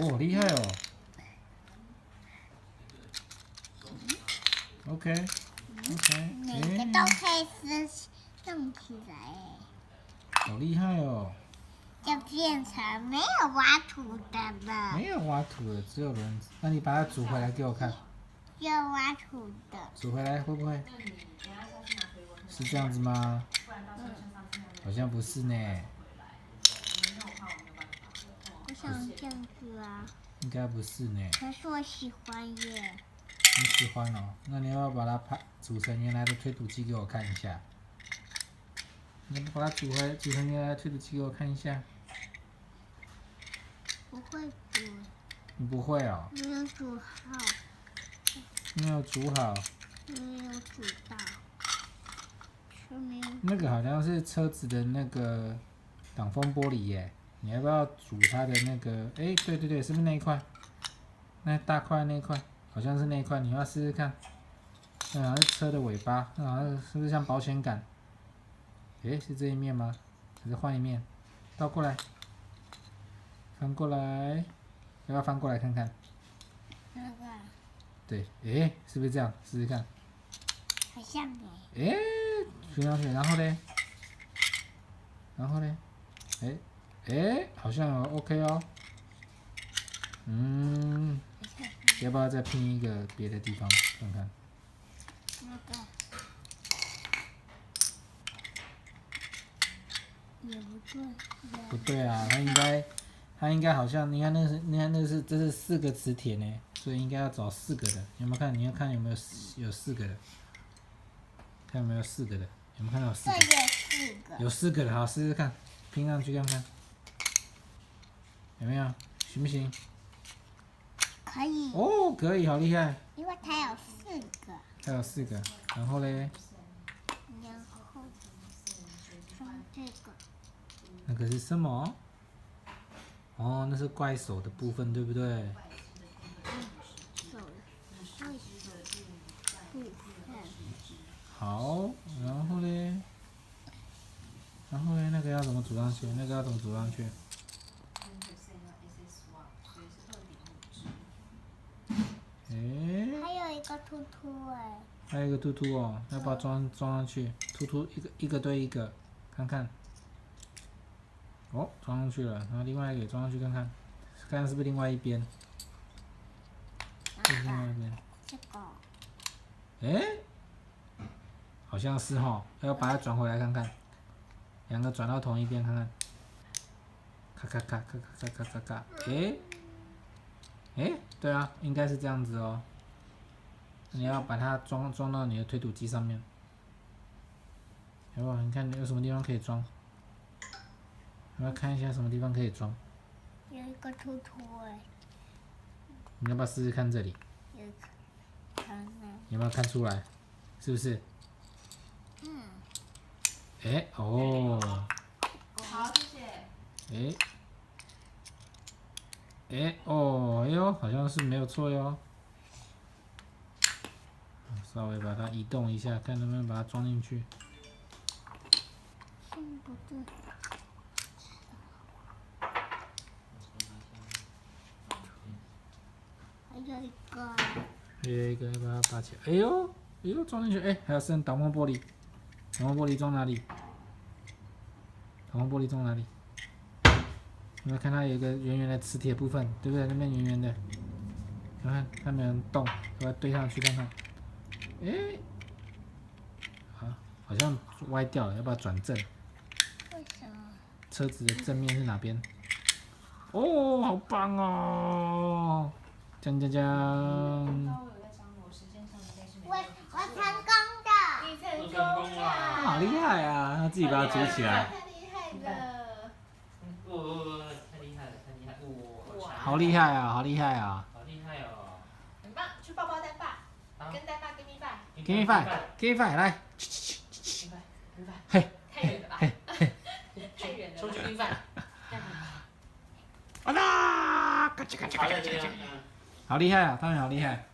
哦，厉害哦。OK，每个都可以动起来，好厉害哦。就变成没有挖土的了。没有挖土的，只有轮子。那你把它煮回来给我看。有挖土的。煮回来会不会？是这样子吗？好像不是呢。我想这样子啊。应该不是呢。可是我喜欢耶。你喜欢哦？那你要不要把它煮成原来的推土机给我看一下？你把它煮成原来的推土机给我看一下。不会煮。你不会哦？没有煮好。没有煮好。没有煮到。那个好像是车子的那个挡风玻璃耶，你要不要煮它的那个？哎，对对对，是不是那一块？那大块那一块，好像是那一块，你要试试看。那好像是车的尾巴，那好像是不是像保险杆？哎，是这一面吗？还是换一面？倒过来，翻过来，要不要翻过来看看？那个。对，哎，是不是这样？试试看。好像哎，学上去，然后嘞，哎，好像有 OK 哦。要不要再拼一个别的地方看看？那个。也不对。不对啊，它应该好像，你看这是4个磁铁呢，所以应该要找4个的。有没有看？你要看有没有4个的？看有没有4个的？有没有看到有4个？这也4个。有4个的，好，试试看，拼上去看看，有没有？行不行？可以。哦，可以，好厉害。因为它有4个。它有4个，然后嘞？然后装这个。那个是什么？哦，那是怪手的部分，对不对？手部分。好，然后嘞，那个要怎么组上去？那个要怎么组上去？哎，还有一个凸凸哎。还有一个凸凸哦，要把它装上去，凸凸一个对一个，看看。哦，装上去了，然后另外一个也装上去看看，看看是不是另外一边？是另外一边。这个。哎，好像是哈，要把它转回来看看，两个转到同一边看看。咔咔咔咔咔咔咔咔，哎，对啊，应该是这样子哦。你要把它装到你的推土机上面，好不好？你看有什么地方可以装？我要看一下什么地方可以装。有一个凸凸哎。你要不要试试看这里？有一个。你有没有看出来？是不是？哎，哦。好，谢谢。哦，哎呦，好像是没有错哟。稍微把它移动一下，看能不能把它装进去。不对。还有一个。还有一个，要把它拔起来。哎呦，装进去。哎，还有剩挡风玻璃。挡风玻璃装哪里？挡风玻璃装哪里？有没有看它有一个圆圆的磁铁部分，对不对？那边圆圆的，看看它没有动，把它堆上去看看。哎，好像歪掉了，要不要转正？为什么？车子的正面是哪边？哦，好棒哦！讲。我成功的。你成功了。好厉害啊！他自己把它组起来。太厉害了。太厉害了，太厉害！哇，好厉害啊！好厉害啊！好厉害哦！很棒，去抱抱丹爸，跟丹爸 give me five。 Give me five，Give me five，来。嘿，太远了吧？太远了。出去 give me five。啊啦！嘎吱嘎吱嘎吱嘎吱。好厉害啊！他们好厉害。